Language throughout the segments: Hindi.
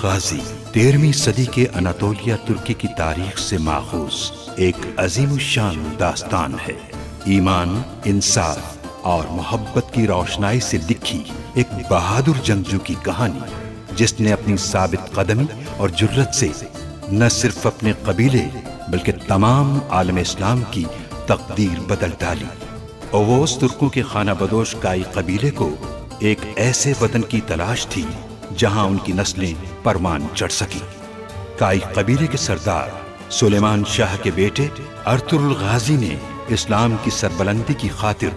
गाजी 13वीं सदी के अनातोलिया तुर्की की तारीख से माखूज एक अजीमुशान दास्तान है। ईमान, इंसाफ और मोहब्बत की रोशनाई से लिखी एक बहादुर जंगजू की कहानी, जिसने अपनी साबित कदमी और जुर्रत से न सिर्फ अपने कबीले बल्कि तमाम आलम इस्लाम की तकदीर बदल डाली। ओवोस तुर्कों के खाना बदोश काई कबीले को एक ऐसे वतन की तलाश थी जहां उनकी नस्लें परमान चढ़ सकी। काई कबीले के सरदार सुलेमान शाह के बेटे अर्तुरुल गाजी ने इस्लाम की सरबलंदी की खातिर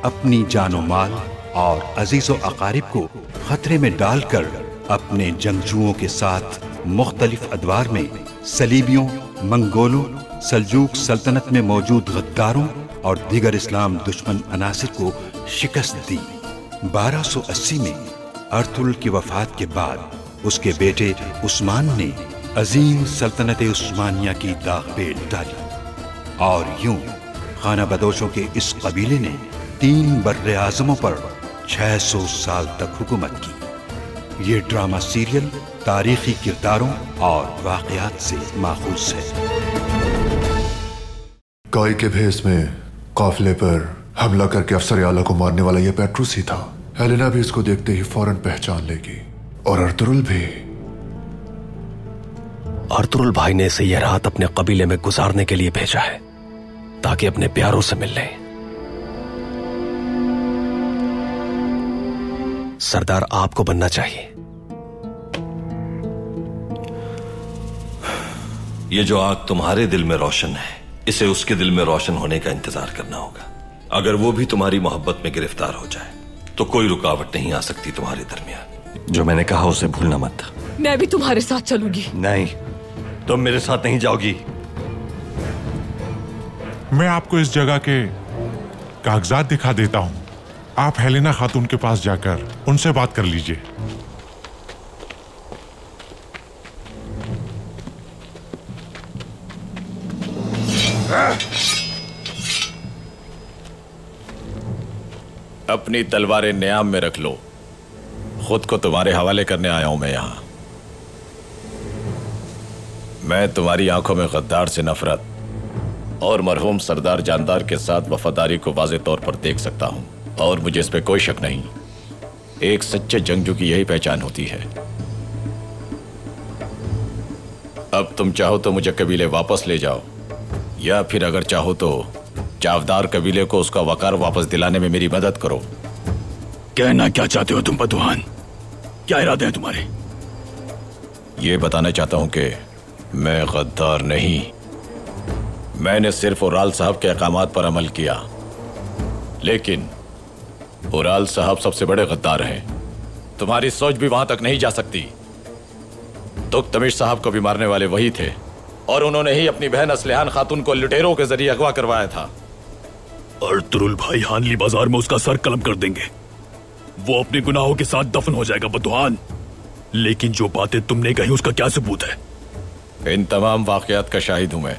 अपनी जानो माल और अजीजो अकारिब को खतरे में डालकर अपने जंगजुओं के साथ मुख्तलिफ अदवार में सलीबियों, मंगोलों, सल्जूक सल्तनत में मौजूद गद्दारों और दीगर इस्लाम दुश्मन अनासिर को शिकस्त दी। 1280 में अर्तुरुल की वफात के बाद उसके बेटे उस्मान ने अजीम सल्तनत उस्मानिया की दाग पेल डाली और यूं खाना बदोशों के इस कबीले ने 3 बर्रे आज़मों पर 600 साल तक हुकूमत की। ये ड्रामा सीरियल तारीखी किरदारों और वाक़यात से माखूज है। काई के भेस में काफिले पर हमला करके अफसर आला को मारने वाला यह पेट्रुस ही था। हेलेना भी इसको देखते ही फौरन पहचान लेगी और अर्तुरुल भी। अर्तुरुल भाई ने इसे यह रात अपने कबीले में गुजारने के लिए भेजा है ताकि अपने प्यारों से मिल ले। सरदार आपको बनना चाहिए। ये जो आग तुम्हारे दिल में रोशन है, इसे उसके दिल में रोशन होने का इंतजार करना होगा। अगर वो भी तुम्हारी मोहब्बत में गिरफ्तार हो जाए तो कोई रुकावट नहीं आ सकती तुम्हारे दरमियान। जो मैंने कहा उसे भूलना मत। मैं भी तुम्हारे साथ चलूंगी। नहीं, तुम मेरे साथ नहीं जाओगी। मैं आपको इस जगह के कागजात दिखा देता हूं। आप हेलेना खातून के पास जाकर उनसे बात कर लीजिए। अपनी तलवारें न्याम में रख लो। खुद को तुम्हारे हवाले करने आया हूं मैं यहां। मैं तुम्हारी आंखों में गद्दार से नफरत और मरहूम सरदार जानदार के साथ वफादारी को वाज़े तौर पर देख सकता हूं, और मुझे इस पे कोई शक नहीं। एक सच्चे जंगजू की यही पहचान होती है। अब तुम चाहो तो मुझे कबीले वापस ले जाओ, या फिर अगर चाहो तो चावदार कबीले को उसका वकार वापस दिलाने में मेरी मदद करो। कहना क्या चाहते हो तुम बदुआन? क्या इरादे हैं तुम्हारे? ये बताना चाहता हूं कि मैं गद्दार नहीं। मैंने सिर्फ उराल साहब के अहकामात पर अमल किया, लेकिन उराल साहब सबसे बड़े गद्दार हैं। तुम्हारी सोच भी वहां तक नहीं जा सकती। तुख्तमिश साहब को भी मारने वाले वही थे, और उन्होंने ही अपनी बहन असलिहान खातून को लुटेरों के जरिए अगवा करवाया था। अर्तुरुल भाई हानली बाजार में उसका सर कलम कर देंगे। वो अपने गुनाहों के साथ दफन हो जाएगा बदुआन। लेकिन जो बातें तुमने कही उसका क्या सबूत है? इन तमाम वाकयात का शाहिद हूं मैं।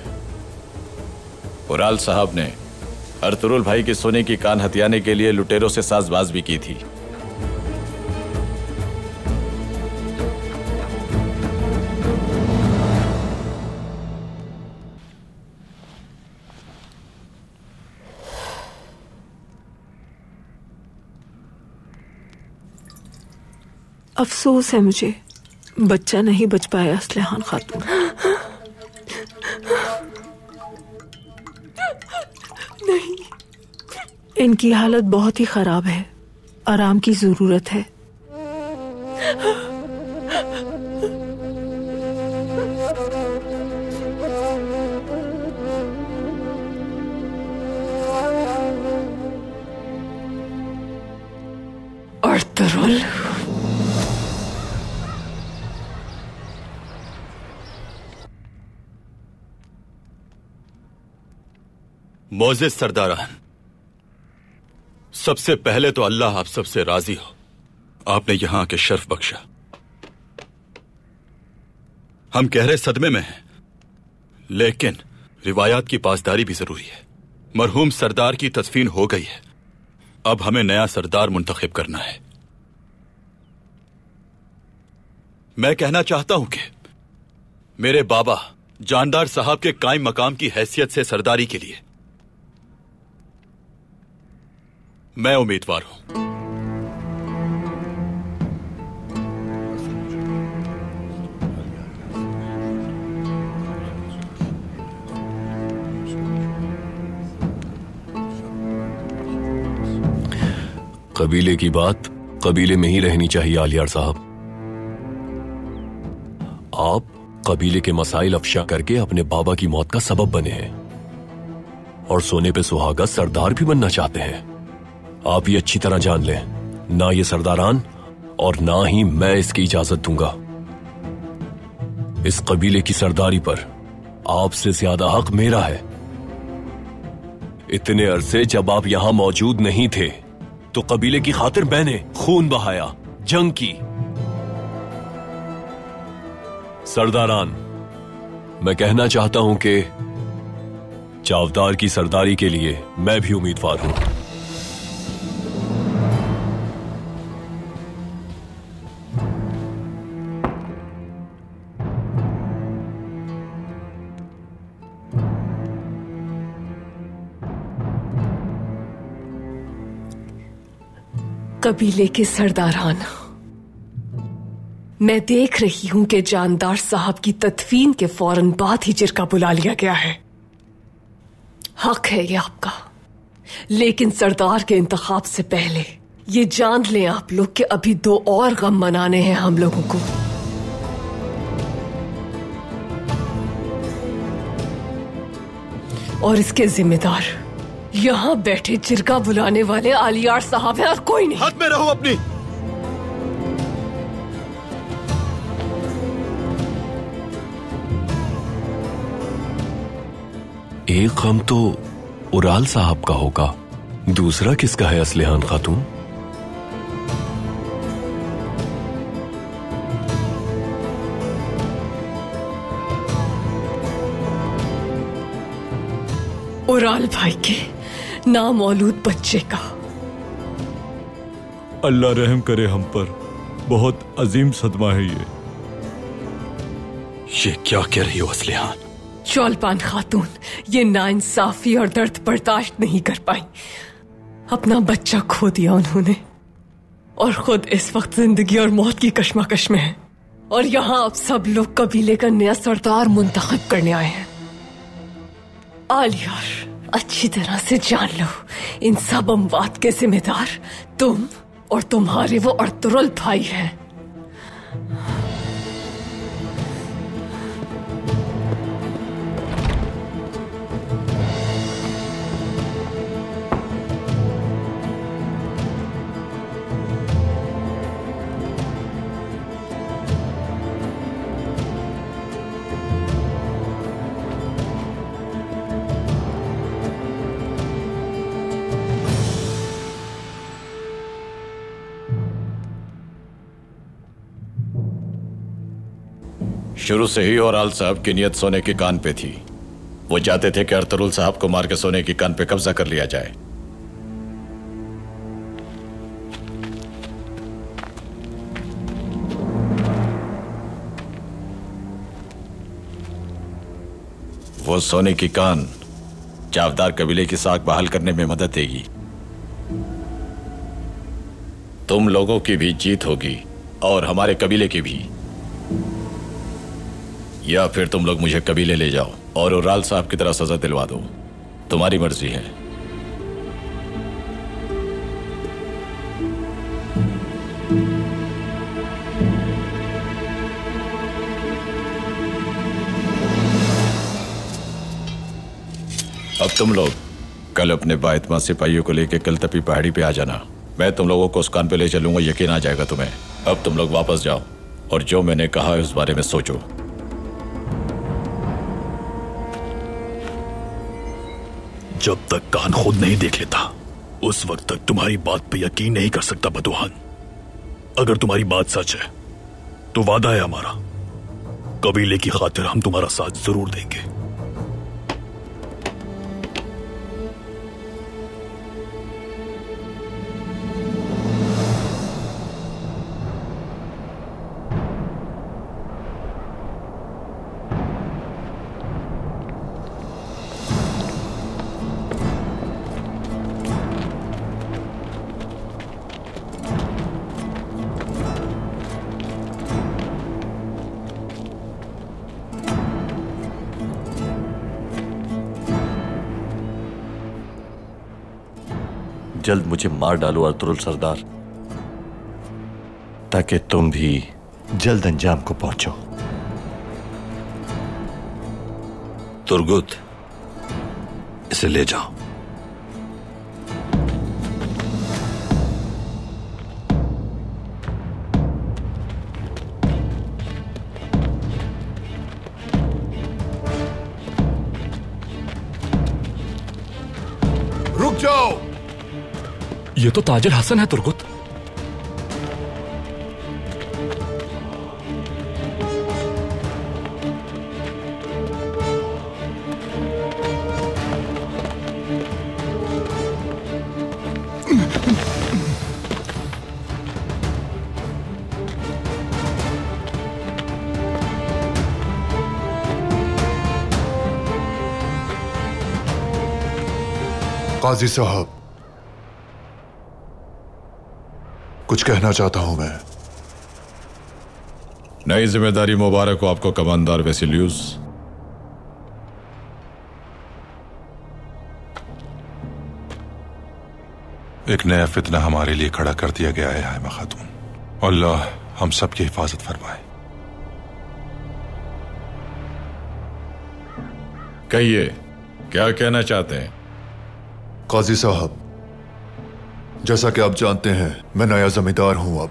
उराल साहब ने अर्तुरुल भाई के सोने की कान हथियाने के लिए लुटेरों से साजबाज भी की थी। अफसोस है मुझे, बच्चा नहीं बच पाया असलिहान खातून। नहीं, इनकी हालत बहुत ही खराब है। आराम की जरूरत है। अर्तुरुल, मोअज़्ज़िज़ सरदारान, सबसे पहले तो अल्लाह आप सबसे राजी हो। आपने यहां आके शर्फ बख्शा। हम गहरे सदमे में हैं, लेकिन रिवायात की पासदारी भी जरूरी है। मरहूम सरदार की तदफीन हो गई है, अब हमें नया सरदार मुंतखब करना है। मैं कहना चाहता हूं कि मेरे बाबा जानदार साहब के कायम मकाम की हैसियत से सरदारी के लिए मैं उम्मीदवार हूं। कबीले की बात कबीले में ही रहनी चाहिए आलियार साहब। आप कबीले के मसाइल अफशा करके अपने बाबा की मौत का सबब बने हैं और सोने पे सुहागा सरदार भी बनना चाहते हैं। आप ये अच्छी तरह जान लें, ना ये सरदारान और ना ही मैं इसकी इजाजत दूंगा। इस कबीले की सरदारी पर आपसे ज्यादा हक मेरा है। इतने अरसे जब आप यहां मौजूद नहीं थे तो कबीले की खातिर मैंने खून बहाया, जंग की। सरदारान, मैं कहना चाहता हूं कि चावदार की सरदारी के लिए मैं भी उम्मीदवार हूं। कबीले के सरदारान, मैं देख रही हूं कि जानदार साहब की तदफीन के फौरन बाद ही जिरका बुला लिया गया है। हक है ये आपका, लेकिन सरदार के इंतखाब से पहले ये जान लें आप लोग कि अभी 2 और गम मनाने हैं हम लोगों को। और इसके जिम्मेदार यहां बैठे जिरका बुलाने वाले आलियार साहब हैं और कोई नहीं। हद में रहो अपनी। एक गम तो उराल साहब का होगा, दूसरा किसका है असलिहान खातून? उराल भाई के नामौलूद बच्चे का। अल्लाह रहम करे हम पर, बहुत अजीम सदमा है ये क्या कह रही हो असलिहान? चौलपान खातून ये नाइंसाफी और दर्द बर्दाश्त नहीं कर पाई। अपना बच्चा खो दिया उन्होंने और खुद इस वक्त जिंदगी और मौत की कश्मकश में है। और यहां अब सब लोग कबीले का नया सरदार मुंतखब करने आए हैं। आलियार, अच्छी तरह से जान लो, इन सब अमवात के जिम्मेदार तुम और तुम्हारे वो अर्तुरुल भाई हैं। शुरू से ही और आल साहब की नियत सोने की कान पे थी। वो चाहते थे कि अर्तुरुल साहब को मार के सोने की कान पे कब्जा कर लिया जाए। वो सोने की कान चावदार कबीले की साख बहाल करने में मदद देगी। तुम लोगों की भी जीत होगी और हमारे कबीले की भी। या फिर तुम लोग मुझे कबीले ले जाओ और उराल साहब की तरह सजा दिलवा दो। तुम्हारी मर्जी है। अब तुम लोग कल अपने बाएतमा सिपाहियों को लेकर कलतपी पहाड़ी पे आ जाना। मैं तुम लोगों को उस कान पे ले चलूंगा, यकीन आ जाएगा तुम्हें। अब तुम लोग वापस जाओ और जो मैंने कहा है उस बारे में सोचो। जब तक कान खुद नहीं देख लेता उस वक्त तक तुम्हारी बात पे यकीन नहीं कर सकता बदुहान। अगर तुम्हारी बात सच है तो वादा है हमारा, कबीले की खातिर हम तुम्हारा साथ जरूर देंगे। जल्द मुझे मार डालो अर्तुरुल सरदार, ताकि तुम भी जल्द अंजाम को पहुंचो। तुर्गुत, इसे ले जाओ। रुक जाओ। ये तो ताजिर हसन है तुर्गुत। काजी साहब, कुछ कहना चाहता हूं मैं। नई जिम्मेदारी मुबारक हो आपको कमांडर वेसिलियस। एक नया फितना हमारे लिए खड़ा कर दिया गया है हाइमा खातून। अल्लाह हम सब की हिफाजत फरमाए। कहिए, क्या कहना चाहते हैं? काजी साहब, जैसा कि आप जानते हैं, मैं नया जमींदार हूं। अब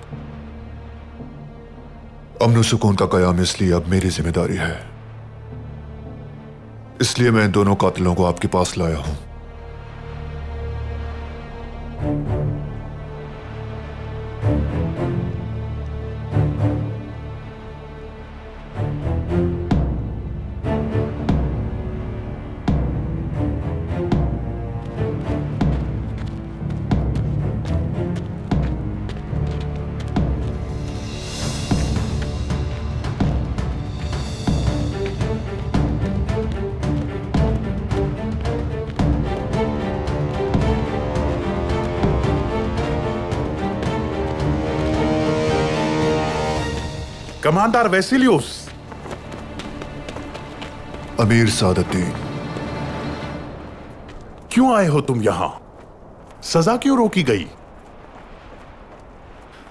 अमन सुकून का कयाम इसलिए अब मेरी जिम्मेदारी है। इसलिए मैं इन दोनों कातिलों को आपके पास लाया हूं। कमांडर वेसिलियस। अमीर सादुद्दीन, क्यों आए हो तुम यहां? सजा क्यों रोकी गई?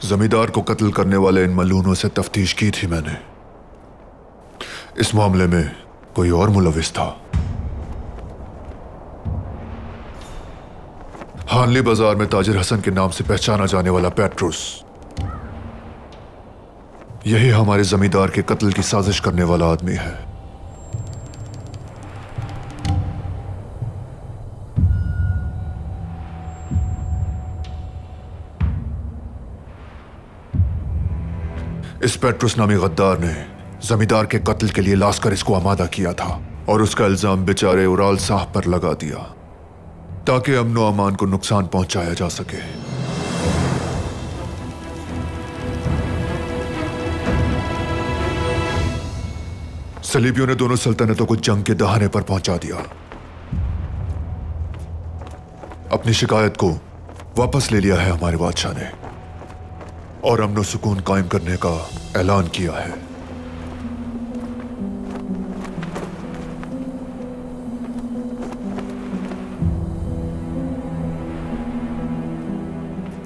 जमींदार को कत्ल करने वाले इन मलूनों से तफ्तीश की थी मैंने। इस मामले में कोई और मुलविस था। हानली बाजार में ताजिर हसन के नाम से पहचाना जाने वाला पेट्रोस, यही हमारे जमींदार के कत्ल की साजिश करने वाला आदमी है। इस पेट्रोस नामी गद्दार ने जमींदार के कत्ल के लिए लास्कर इसको आमादा किया था और उसका इल्जाम बेचारे उराल साहब पर लगा दिया ताकि अमनो अमान को नुकसान पहुंचाया जा सके। सलीबियों ने दोनों सल्तनतों को जंग के दहाने पर पहुंचा दिया। अपनी शिकायत को वापस ले लिया है हमारे बादशाह ने और अमन सुकून कायम करने का ऐलान किया है।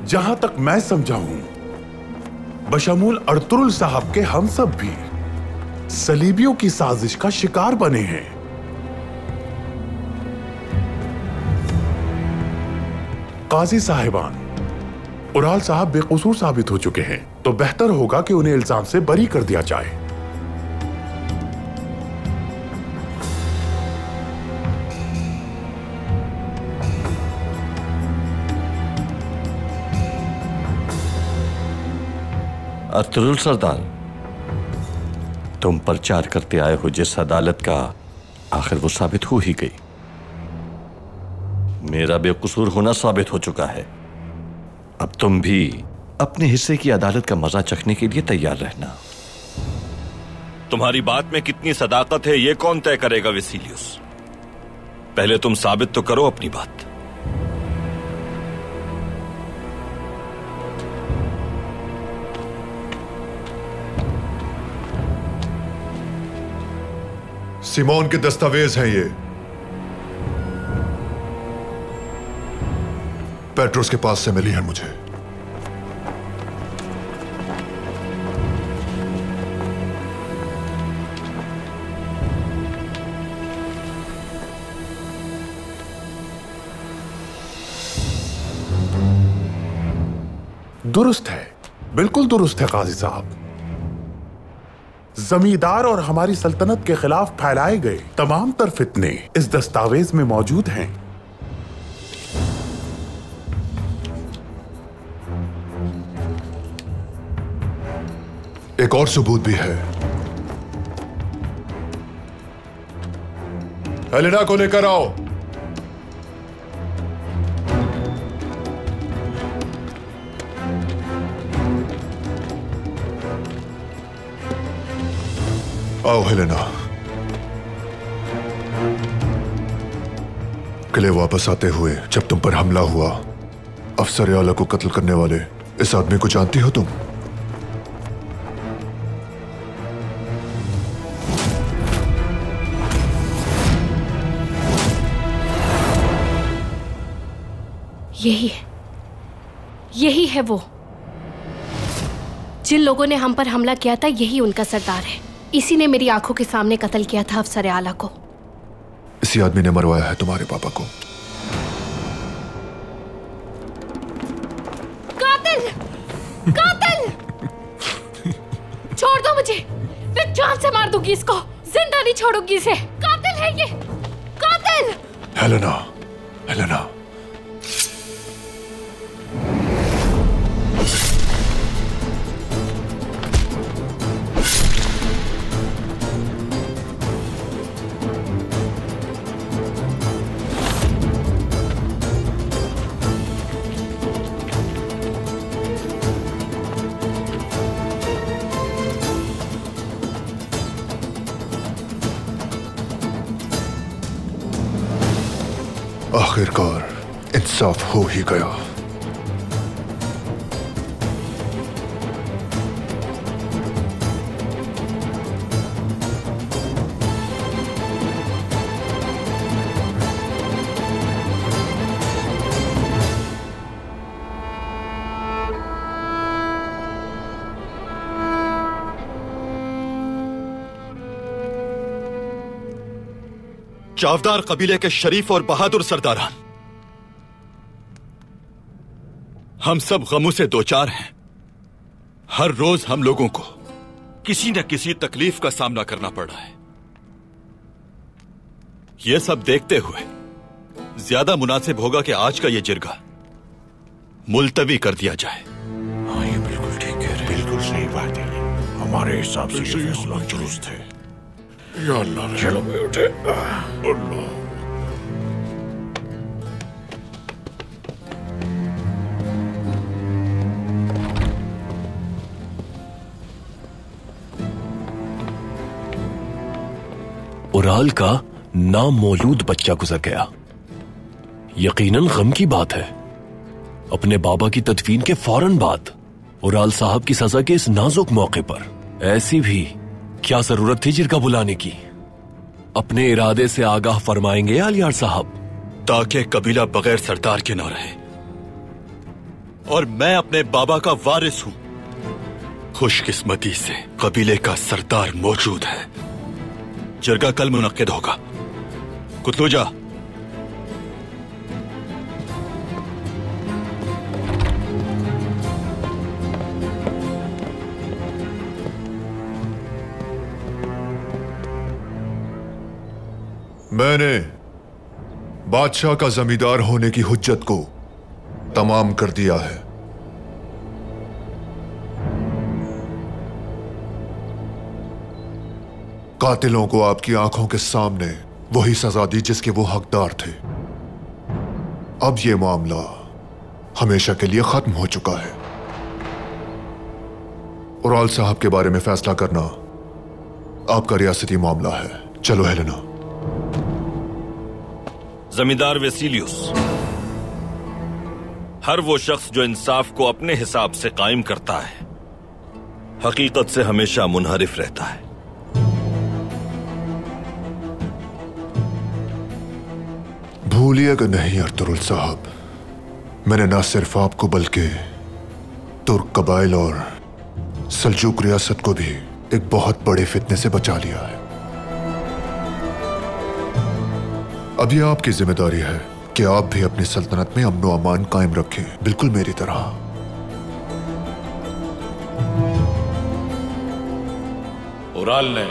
जहां तक मैं समझा हूं, बशमूल अर्तुरुल साहब के हम सब भी सलीबियों की साजिश का शिकार बने हैं। काजी साहिबान, उराल साहब बेकसूर साबित हो चुके हैं, तो बेहतर होगा कि उन्हें इल्जाम से बरी कर दिया जाए। अर्तुरुल सरदार, तुम प्रचार करते आए हो जिस अदालत का, आखिर वो साबित हो ही गई। मेरा बेकसूर होना साबित हो चुका है। अब तुम भी अपने हिस्से की अदालत का मजा चखने के लिए तैयार रहना। तुम्हारी बात में कितनी सदाकत है, यह कौन तय करेगा वेसिलियस? पहले तुम साबित तो करो अपनी बात। सिमोन के दस्तावेज हैं ये। पेट्रोस के पास से मिली है मुझे। दुरुस्त है, बिल्कुल दुरुस्त है काजी साहब। जमींदार और हमारी सल्तनत के खिलाफ फैलाए गए तमाम तर फितने इस दस्तावेज में मौजूद हैं। एक और सबूत भी है। हेलेना को लेकर आओ। आओ हेलेना। किले वापस आते हुए जब तुम पर हमला हुआ, अफसर आला को कत्ल करने वाले इस आदमी को जानती हो तुम? यही है वो। जिन लोगों ने हम पर हमला किया था, यही उनका सरदार है। इसी ने मेरी आंखों के सामने कत्ल किया था अफसर आला को। इसी आदमी ने मरवाया है तुम्हारे पापा को। कातिल! कातिल! छोड़ दो मुझे, मैं जान से मार दूंगी इसको, जिंदा नहीं छोड़ूंगी इसे। कातिल है ये, कातिल! Helena, Helena. आखिरकार इंसाफ हो ही गया। चावदार कबीले के शरीफ और बहादुर सरदारान, हम सब गमों से दो चार हैं। हर रोज हम लोगों को किसी न किसी तकलीफ का सामना करना पड़ रहा है। यह सब देखते हुए ज्यादा मुनासिब होगा कि आज का यह जिरगा मुलतवी कर दिया जाए। हाँ, ये बिल्कुल ठीक है, बिल्कुल सही बात है। हमारे हिसाब से ये फैसला दुरुस्त है। या अल्लाह, चलो बेटे। अल्लाह। उराल का नामौलूद बच्चा गुजर गया। यकीनन गम की बात है। अपने बाबा की तदफीन के फौरन बाद उराल साहब की सजा के इस नाजुक मौके पर ऐसी भी क्या जरूरत थी जिरगा बुलाने की? अपने इरादे से आगाह फरमाएंगे आलियार साहब, ताकि कबीला बगैर सरदार के ना रहे। और मैं अपने बाबा का वारिस हूं। खुशकिस्मती से कबीले का सरदार मौजूद है। जिरगा कल मुनक्किद होगा। कुतलूजा, मैंने बादशाह का जमींदार होने की हुज्जत को तमाम कर दिया है। कातिलों को आपकी आंखों के सामने वही सजा दी जिसके वो हकदार थे। अब यह मामला हमेशा के लिए खत्म हो चुका है। उराल साहब के बारे में फैसला करना आपका रियासती मामला है। चलो हेलेना। जमींदार वेसिलियस, हर वो शख्स जो इंसाफ को अपने हिसाब से कायम करता है, हकीकत से हमेशा मुनहरिफ रहता है। भूलिएगा नहीं अर्तुरुल साहब, मैंने ना सिर्फ आपको बल्कि तुर्क कबाइल और सल्जूक रियासत को भी एक बहुत बड़े फितने से बचा लिया है। अब यह आपकी जिम्मेदारी है कि आप भी अपनी सल्तनत में अमन व अमान कायम रखें, बिल्कुल मेरी तरह। उराल ने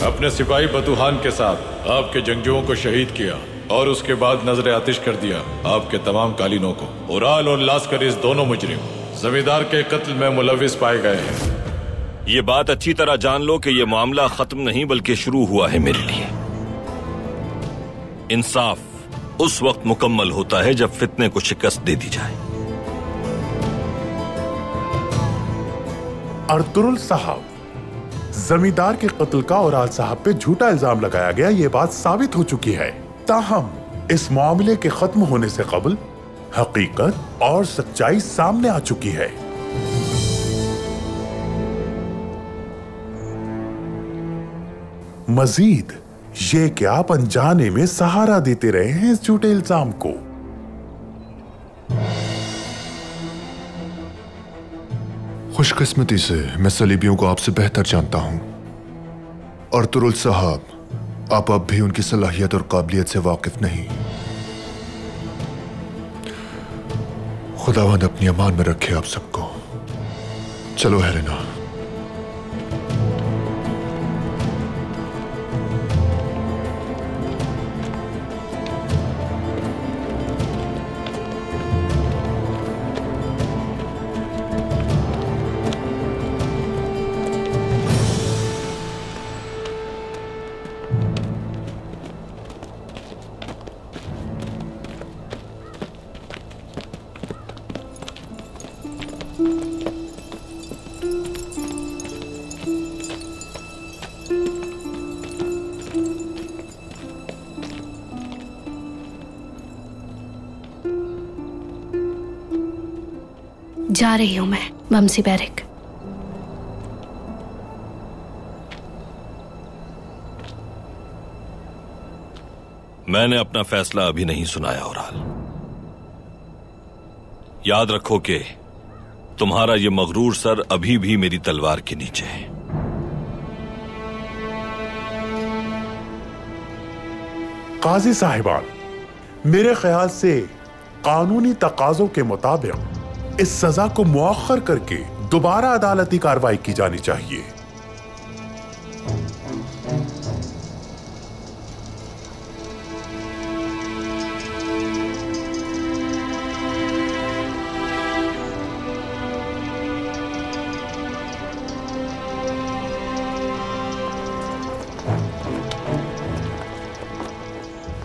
अपने सिपाही बतूहान के साथ आपके जंगजुओं को शहीद किया और उसके बाद नजर आतिश कर दिया आपके तमाम कालीनों को। उराल और लास्कर इस दोनों मुजरिम जमींदार के कत्ल में मुलविस पाए गए हैं। ये बात अच्छी तरह जान लो कि ये मामला खत्म नहीं बल्कि शुरू हुआ है मेरे लिए। इंसाफ उस वक्त मुकम्मल होता है जब फितने को शिकस्त दे दी जाए। अर्तुरुल साहब, जमींदार के कत्ल का औराल साहब पे झूठा इल्जाम लगाया गया, ये बात साबित हो चुकी है। ताहम इस मामले के खत्म होने से कबल हकीकत और सच्चाई सामने आ चुकी है। मजीद ये कि आप अनजाने में सहारा देते रहे हैं इस झूठे इल्जाम को। खुशकिस्मती से मैं सलीबियों को आपसे बेहतर जानता हूं। अर्तुरुल साहब, आप अब भी उनकी सलाहियत और काबिलियत से वाकिफ नहीं। खुदावंद अपनी अमान में रखे आप सबको। चलो हेलेना। जा रही हूं मैं बमसी बैरिक। मैंने अपना फैसला अभी नहीं सुनाया ओराल। याद रखो कि तुम्हारा ये मगरूर सर अभी भी मेरी तलवार के नीचे है। काजी साहिबान, मेरे ख्याल से कानूनी तकाजों के मुताबिक इस सजा को मुअख्खर करके दोबारा अदालती कार्रवाई की जानी चाहिए।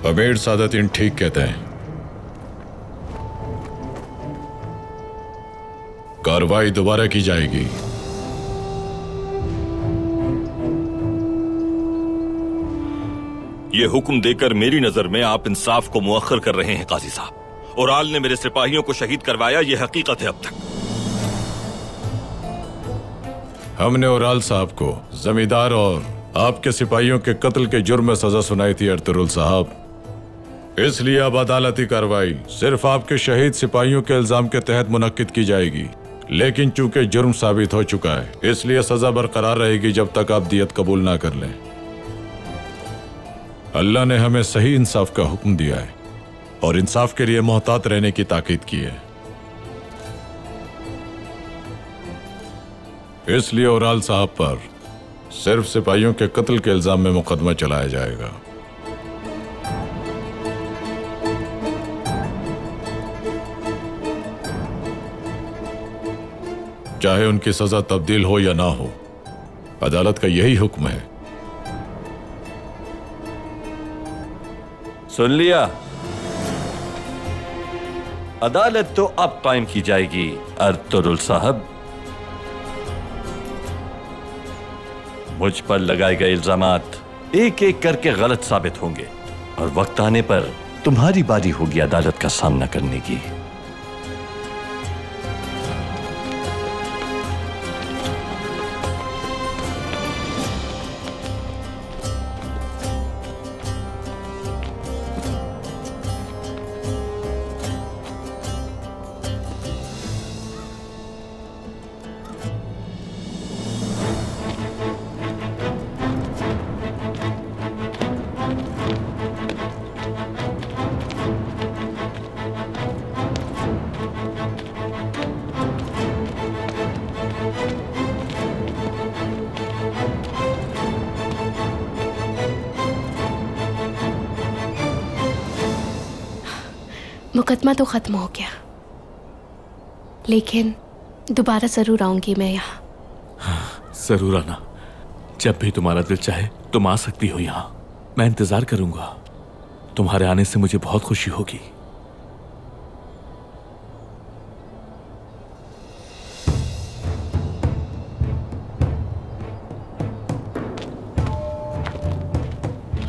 अमीर सादतीन ठीक कहते हैं। कार्रवाई दोबारा की जाएगी। ये हुक्म देकर मेरी नजर में आप इंसाफ को मुअख्खर कर रहे हैं काजी साहब। ओराल ने मेरे सिपाहियों को शहीद करवाया, ये हकीकत है। अब तक हमने ओराल साहब को जमींदार और आपके सिपाहियों के कत्ल के जुर्म में सजा सुनाई थी अर्तुरुल साहब। इसलिए अब अदालती कार्रवाई सिर्फ आपके शहीद सिपाहियों के इल्जाम के तहत मुनक्किद की जाएगी। लेकिन चूंकि जुर्म साबित हो चुका है, इसलिए सजा बरकरार रहेगी जब तक आप दियत कबूल ना कर लें। अल्लाह ने हमें सही इंसाफ का हुक्म दिया है और इंसाफ के लिए मोहतात रहने की ताकीद की है। इसलिए ओराल साहब पर सिर्फ सिपाहियों के कत्ल के इल्जाम में मुकदमा चलाया जाएगा। चाहे उनकी सजा तब्दील हो या ना हो, अदालत का यही हुक्म है। सुन लिया? अदालत तो अब कायम की जाएगी अर्तुरुल साहब। मुझ पर लगाए गए इल्जामात एक एक करके गलत साबित होंगे और वक्त आने पर तुम्हारी बारी होगी अदालत का सामना करने की। मुकदमा तो खत्म हो गया, लेकिन दोबारा जरूर आऊंगी मैं यहाँ। जरूर आना, जब भी तुम्हारा दिल चाहे तुम आ सकती हो यहाँ। मैं इंतजार करूंगा। तुम्हारे आने से मुझे बहुत खुशी होगी।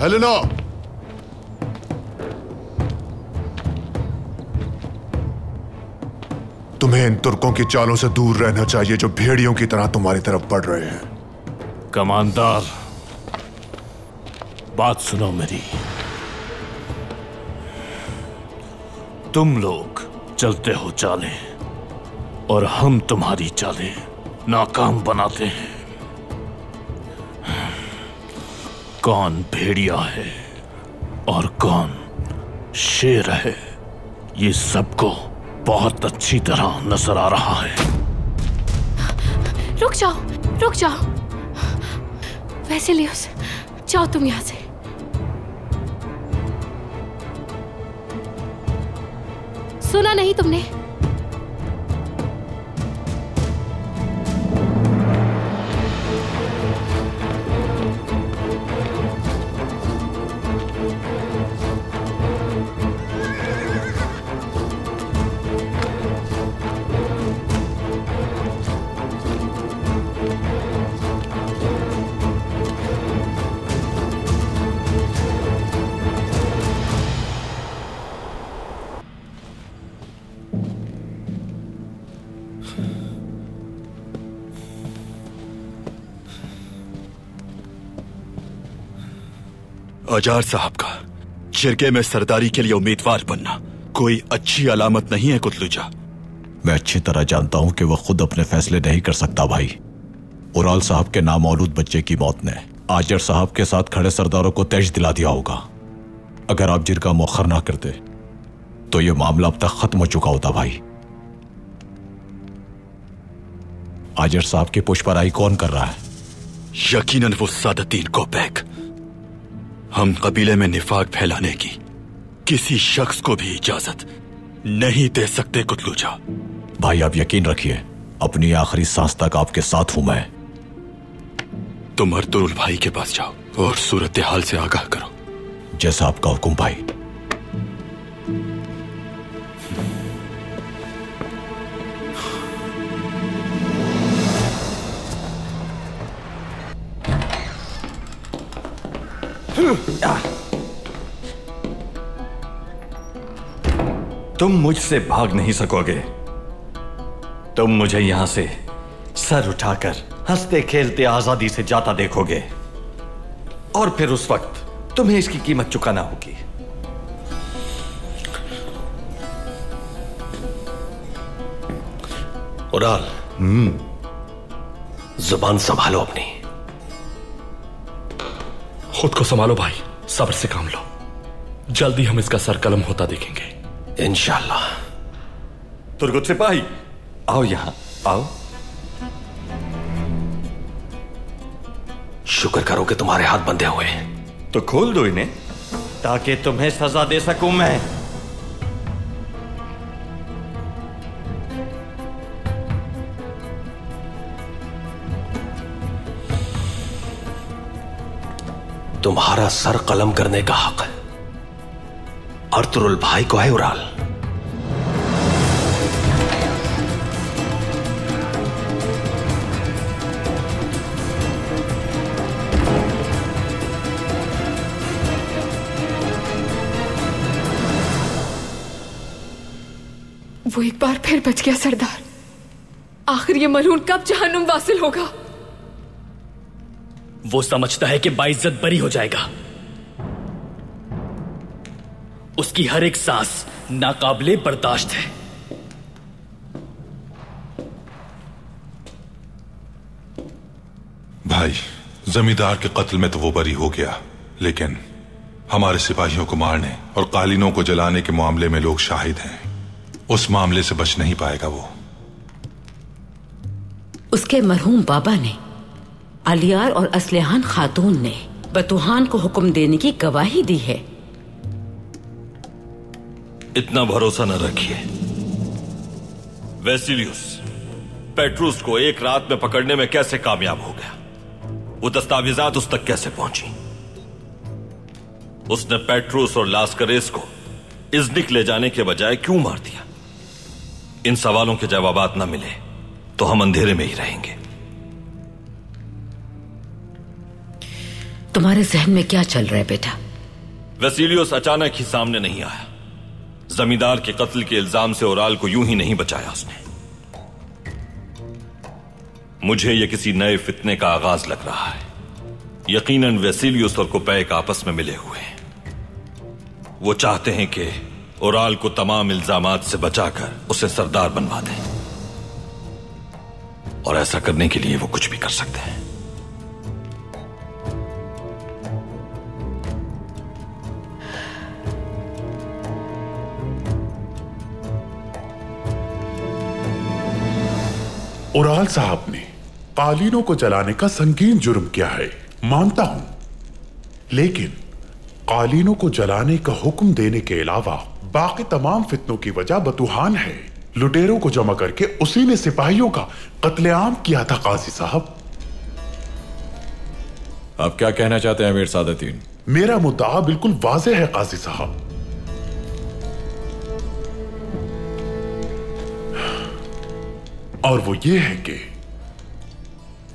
हेलेना, तुम्हें इन तुर्कों की चालों से दूर रहना चाहिए जो भेड़ियों की तरह तुम्हारी तरफ बढ़ रहे हैं। कमांडर, बात सुनो मेरी। तुम लोग चलते हो चालें और हम तुम्हारी चालें नाकाम बनाते हैं। कौन भेड़िया है और कौन शेर है, ये सबको बहुत अच्छी तरह नजर आ रहा है। रुक जाओ। वैसिलियस, जाओ तुम यहां से। सुना नहीं तुमने? अजार साहब का जिरगे में सरदारी के लिए उम्मीदवार बनना कोई अच्छी अलामत नहीं है कुतलुजा। मैं अच्छी तरह जानता हूं कि वह खुद अपने फैसले नहीं कर सकता भाई। उराल साहब के नामौलूद बच्चे की मौत ने आजर साहब के साथ खड़े सरदारों को तेज दिला दिया होगा। अगर आप जिरगा मौखर ना करते तो यह मामला अब तक खत्म हो चुका होता भाई। आजर साहब की पुष्पराई कौन कर रहा है? यकीनन वो सादतीन कोपैक। हम कबीले में निफाक फैलाने की किसी शख्स को भी इजाजत नहीं दे सकते कुतलुजा। भाई आप यकीन रखिए, अपनी आखिरी सांस तक आपके साथ हूं मैं। तुम अर्तुरुल भाई के पास जाओ और सूरत हाल से आगाह करो। जैसा आपका हुक्म भाई। तुम मुझसे भाग नहीं सकोगे। तुम मुझे यहां से सर उठाकर हंसते खेलते आजादी से जाता देखोगे और फिर उस वक्त तुम्हें इसकी कीमत चुकाना होगी। उराल, जुबान संभालो अपनी। खुद को संभालो भाई, सब्र से काम लो। जल्दी हम इसका सर कलम होता देखेंगे इंशाल्लाह। तुर्गुत सिपाही, आओ यहां आओ। शुक्र करो कि तुम्हारे हाथ बंधे हुए हैं। तो खोल दो इन्हें ताकि तुम्हें सजा दे सकूं मैं। तुम्हारा सर कलम करने का हक अर्तुरुल भाई को है उराल। वो एक बार फिर बच गया सरदार। आखिर ये मलून कब जहन्नुम वासिल होगा? वो समझता है कि बाइज्जत बरी हो जाएगा। उसकी हर एक सांस नाकाबिले बर्दाश्त है। भाई, जमींदार के कत्ल में तो वो बरी हो गया, लेकिन हमारे सिपाहियों को मारने और कालीनों को जलाने के मामले में लोग शाहिद हैं। उस मामले से बच नहीं पाएगा वो। उसके मरहूम बाबा ने, अलियार और असलहान खातून ने बतूहान को हुक्म देने की गवाही दी है। इतना भरोसा न रखिए। वेसिलियस पेट्रूस को एक रात में पकड़ने में कैसे कामयाब हो गया? वो दस्तावेजात उस तक कैसे पहुंची? उसने पेट्रूस और लास्करेस को इज़्निक ले जाने के बजाय क्यों मार दिया? इन सवालों के जवाबात न मिले तो हम अंधेरे में ही रहेंगे। तुम्हारे जहन में क्या चल रहा है बेटा? वेसिलियस अचानक ही सामने नहीं आया। जमींदार के कत्ल के इल्जाम से ओराल को यूं ही नहीं बचाया उसने। मुझे यह किसी नए फितने का आगाज लग रहा है। यकीनन वेसिलियस और कोपैक आपस में मिले हुए हैं। वो चाहते हैं कि ओराल को तमाम इल्जामात से बचाकर उसे सरदार बनवा दें, और ऐसा करने के लिए वो कुछ भी कर सकते हैं। ओराल साहब ने कालीनों को जलाने का संगीन जुर्म किया है, मानता हूं, लेकिन कालीनों को जलाने का हुक्म देने के अलावा बाकी तमाम फितनों की वजह बतूहान है। लुटेरों को जमा करके उसी ने सिपाहियों का कत्लेआम किया था। काजी साहब, आप क्या कहना चाहते हैं अमीर सादतीन? मेरा मुद्दा बिल्कुल वाज़ेह है काजी साहब। और वो ये है कि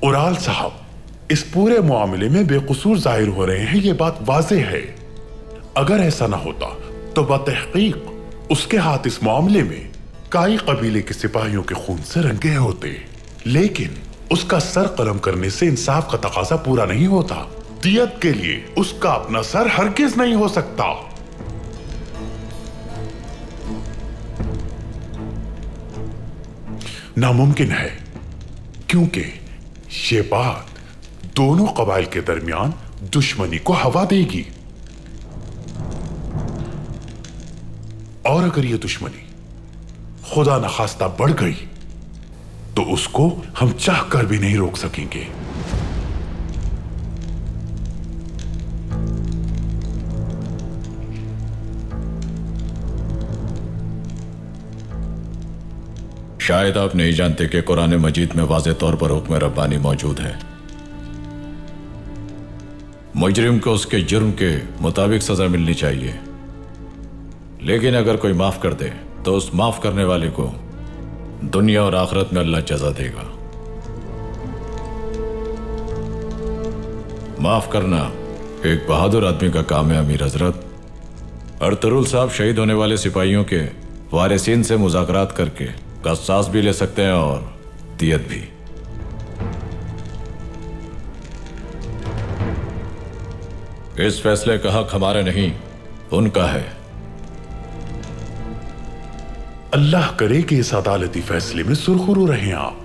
ओराल साहब इस पूरे मामले में बेकसूर जाहिर हो रहे हैं, ये बात वाज़ेह है। अगर ऐसा ना होता तो बतहकीक उसके हाथ इस मामले में काई कबीले के सिपाहियों के खून से रंगे होते, लेकिन उसका सर कलम करने से इंसाफ का तकाजा पूरा नहीं होता। दियत के लिए उसका अपना सर हरगिज नहीं हो सकता। नामुमकिन है, क्योंकि ये बात दोनों कबाइल के दरमियान दुश्मनी को हवा देगी, और अगर ये दुश्मनी खुदा न खास्ता बढ़ गई तो उसको हम चाह कर भी नहीं रोक सकेंगे। शायद आप नहीं जानते कि कुरान मजीद में वाज़े तौर पर हुक्म रब्बानी मौजूद है। मुजरिम को उसके जुर्म के मुताबिक सजा मिलनी चाहिए, लेकिन अगर कोई माफ कर दे तो उस माफ करने वाले को दुनिया और आखिरत में अल्लाह जज़ा देगा। माफ करना एक बहादुर आदमी का काम है अमीर हजरत। अर्तुरुल साहब शहीद होने वाले सिपाहियों के वारिसीन से मुज़ाकरात करके कसास भी ले सकते हैं और दियत भी। इस फैसले का हक हमारा नहीं, उनका है। अल्लाह करे कि इस अदालती फैसले में सुरखरू रहें आप।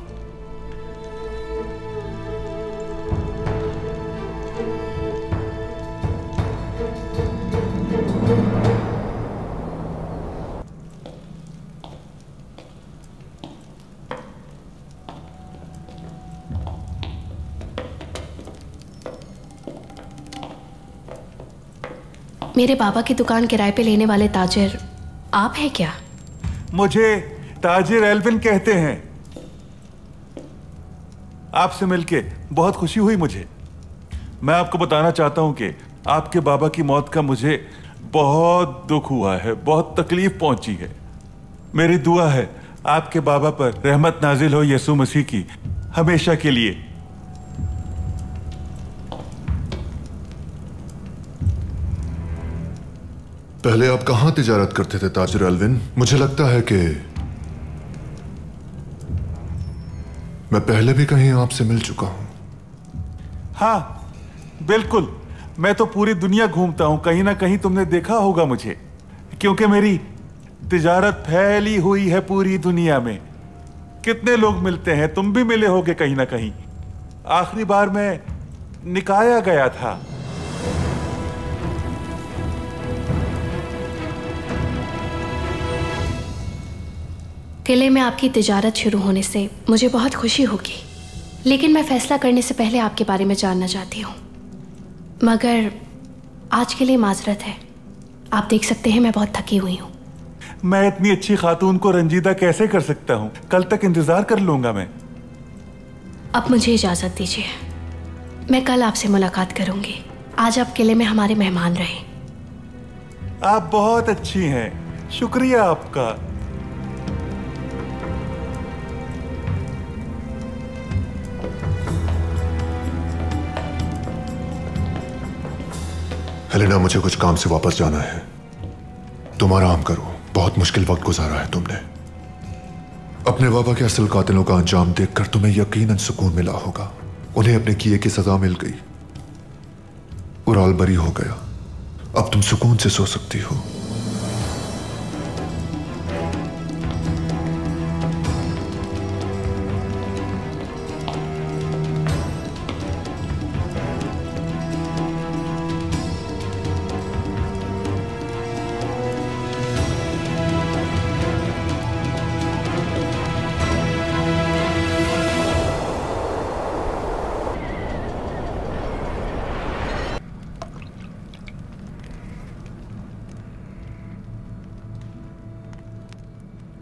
मेरे बाबा की दुकान किराए पे लेने वाले ताजिर आप हैं क्या? मुझे ताजिर एल्विन कहते हैं। आपसे मिलके बहुत खुशी हुई मुझे। मैं आपको बताना चाहता हूं कि आपके बाबा की मौत का मुझे बहुत दुख हुआ है, बहुत तकलीफ पहुंची है। मेरी दुआ है आपके बाबा पर रहमत नाजिल हो यीशु मसीह की हमेशा के लिए। पहले आप कहां तिजारत करते थे ताजिर एल्विन? मुझे लगता है कि मैं पहले भी कहीं आपसे मिल चुका हूं। हाँ बिल्कुल, मैं तो पूरी दुनिया घूमता हूं, कहीं ना कहीं तुमने देखा होगा मुझे, क्योंकि मेरी तिजारत फैली हुई है पूरी दुनिया में। कितने लोग मिलते हैं, तुम भी मिले होगे कहीं ना कहीं। आखिरी बार मैं निकाया गया था। किले में आपकी तिजारत शुरू होने से मुझे बहुत खुशी होगी, लेकिन मैं फैसला करने से पहले आपके बारे में जानना चाहती हूँ। मगर आज के लिए माजरत है, आप देख सकते हैं मैं बहुत थकी हुई हूँ। मैं इतनी अच्छी खातून को रंजीदा कैसे कर सकता हूँ? कल तक इंतजार कर लूंगा मैं। अब मुझे इजाजत दीजिए, मैं कल आपसे मुलाकात करूंगी। आज आप किले में हमारे मेहमान रहे। आप बहुत अच्छी हैं, शुक्रिया आपका। हेलेना, मुझे कुछ काम से वापस जाना है। तुम आराम करो, बहुत मुश्किल वक्त गुजारा है तुमने। अपने बाबा के असल कातिलों का अंजाम देखकर तुम्हें यकीनन सुकून मिला होगा। उन्हें अपने किए की सजा मिल गई, उराल बरी हो गया। अब तुम सुकून से सो सकती हो।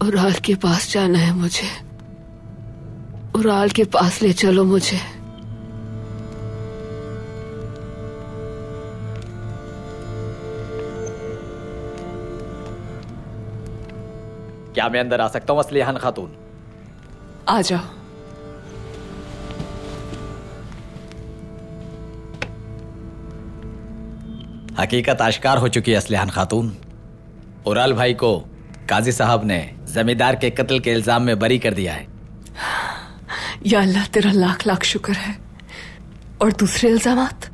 उराल के पास जाना है मुझे। उराल के पास ले चलो मुझे। क्या मैं अंदर आ सकता हूँ असलिहान खातून? आ जाओ। हकीकत आश्कार हो चुकी है असलिहान खातून। उराल भाई को काजी साहब ने जमींदार के कत्ल के इल्जाम में बरी कर दिया है। या अल्लाह, तेरा लाख लाख शुक्र है। और दूसरे इल्जामात?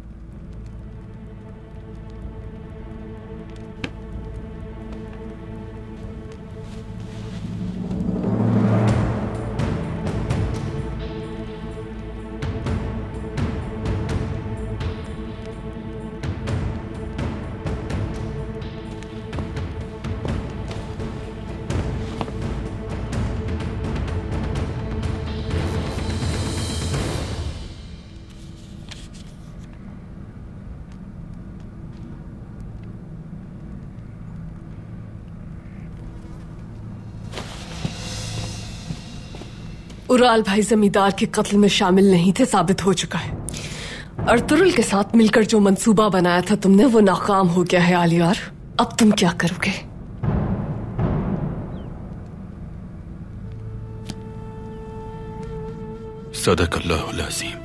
उराल भाई जमींदार के कत्ल में शामिल नहीं थे, साबित हो चुका है। अर्तुरुल के साथ मिलकर जो मंसूबा बनाया था तुमने, वो नाकाम हो गया है आलियार। अब तुम क्या करोगे? सदकल्लाहुल अज़ीम।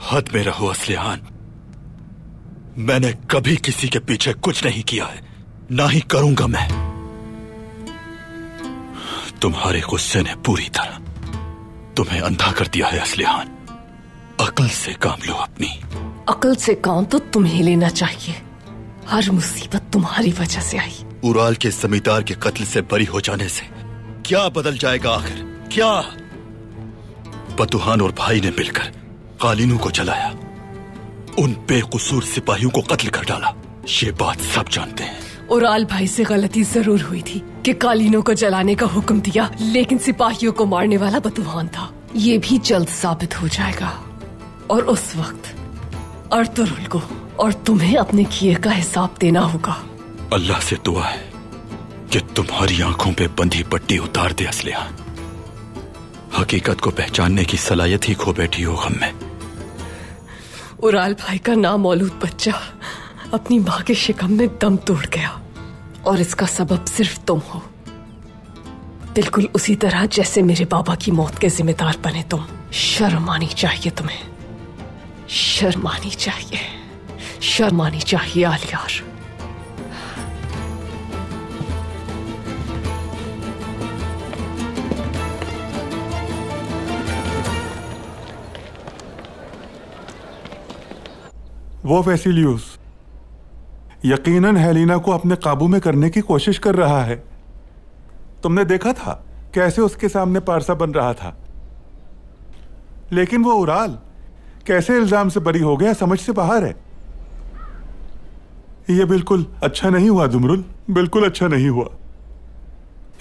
हद में रहो असलिहान। मैंने कभी किसी के पीछे कुछ नहीं किया है, ना ही करूंगा मैं। तुम्हारे गुस्से ने पूरी तरह तुम्हें अंधा कर दिया है असलिहान। अकल से काम लो अपनी। अकल से काम तो तुम्हें लेना चाहिए। हर मुसीबत तुम्हारी वजह से आई। उराल के जमींदार के कत्ल से बरी हो जाने से क्या बदल जाएगा आखिर? क्या? बतुहान और भाई ने मिलकर कालीनों को जलाया, उन बेकसूर सिपाहियों को कत्ल कर डाला। ये बात सब जानते हैं। उराल भाई से गलती जरूर हुई थी कि कालीनों को जलाने का हुक्म दिया, लेकिन सिपाहियों को मारने वाला बतुहान था। ये भी जल्द साबित हो जाएगा और उस वक्त अर्तुरुल को और तुम्हें अपने किए का हिसाब देना होगा। अल्लाह से दुआ है कि तुम्हारी आंखों पे बंधी पट्टी उतार दे असलिहान। हकीकत को पहचानने की सलाहियत ही खो बैठी हो गम में। उराल भाई का नामौलूद बच्चा अपनी माँ के शिकम में दम तोड़ गया और इसका सबब सिर्फ तुम हो। बिल्कुल उसी तरह जैसे मेरे बाबा की मौत के जिम्मेदार बने तुम। शर्म आनी चाहिए तुम्हें, शर्म आनी चाहिए, शर्म आनी चाहिए आलियार। वो वेसिलियस यकीनन हेलेना को अपने काबू में करने की कोशिश कर रहा है। तुमने देखा था कैसे उसके सामने पारसा बन रहा था, लेकिन वो उराल कैसे इल्जाम से बरी हो गया, समझ से बाहर है। ये बिल्कुल अच्छा नहीं हुआ दुमरुल, बिल्कुल अच्छा नहीं हुआ।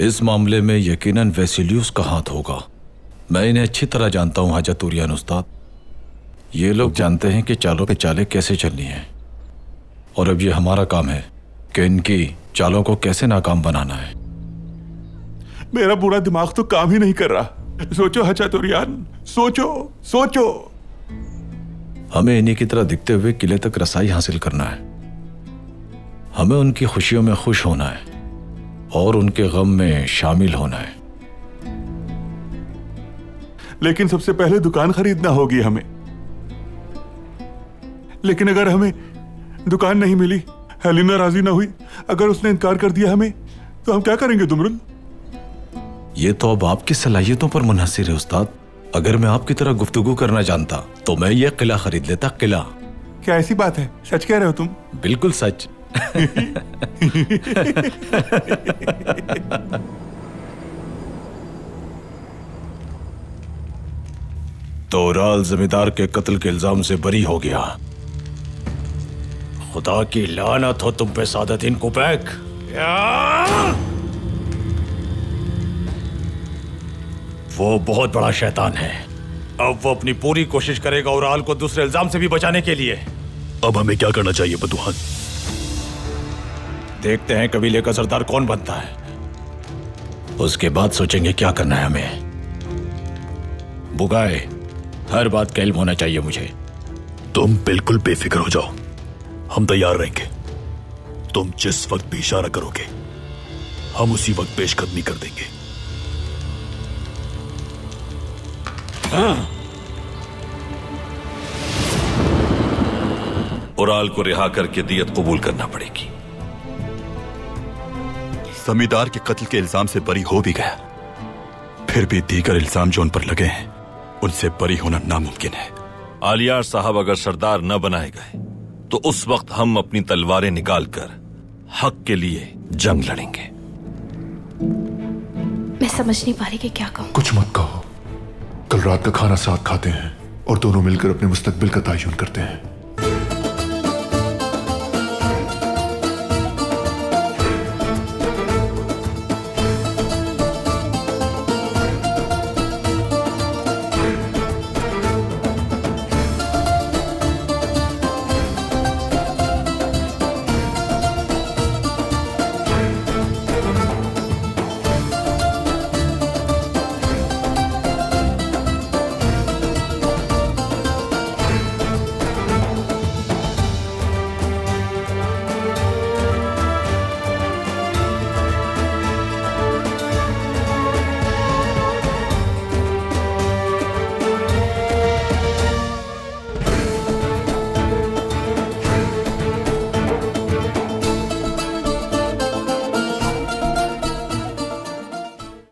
इस मामले में यकीनन वेसिलियस का हाथ होगा। मैं इन्हें अच्छी तरह जानता हूं हाजा तुरियान उस्ताद। ये लोग जानते हैं कि चालों पे चालें कैसे चलनी हैं, और अब ये हमारा काम है कि इनकी चालों को कैसे नाकाम बनाना है। मेरा पूरा दिमाग तो काम ही नहीं कर रहा। सोचो हाजा तुरियान, सोचो सोचो। हमें इन्हीं की तरह दिखते हुए किले तक रसाई हासिल करना है। हमें उनकी खुशियों में खुश होना है और उनके गम में शामिल होना है। लेकिन सबसे पहले दुकान खरीदना होगी हमें। लेकिन अगर हमें दुकान नहीं मिली, हेलिना राजी ना हुई, अगर उसने इनकार कर दिया हमें, तो हम क्या करेंगे दुमरुल? ये तो अब आपकी सलाहियतों पर मुनहसिर है उस्ताद। अगर मैं आपकी तरह गुफ्तगू करना जानता तो मैं ये किला खरीद लेता। किला? क्या ऐसी बात है? सच कह रहे हो तुम? बिल्कुल सच। तो ओराल जमींदार के कत्ल के इल्जाम से बरी हो गया। खुदा की लानत हो तुम पे सादतीन कोपैक। वो बहुत बड़ा शैतान है। अब वो अपनी पूरी कोशिश करेगा ओराल को दूसरे इल्जाम से भी बचाने के लिए। अब हमें क्या करना चाहिए बदुहान? देखते हैं कबीले का सरदार कौन बनता है, उसके बाद सोचेंगे क्या करना है हमें। बुगाए, हर बात का इल्म होना चाहिए मुझे। तुम बिल्कुल बेफिक्र हो जाओ, हम तैयार रहेंगे। तुम जिस वक्त भी इशारा करोगे हम उसी वक्त पेशकदमी कर देंगे। ओराल को रिहा करके दियत कबूल करना पड़ेगी। जमींदार के कत्ल के इल्जाम से बरी हो भी गया, फिर भी दीगर इल्जाम जो उन पर लगे हैं उनसे बरी होना नामुमकिन है। आलियार साहब अगर सरदार न बनाए गए तो उस वक्त हम अपनी तलवारें निकालकर हक के लिए जंग लड़ेंगे। मैं समझ नहीं पा रही कि क्या कहूं। कुछ मत कहो। कल रात का खाना साथ खाते हैं और दोनों मिलकर अपने मुस्तकबिल का तयन करते हैं।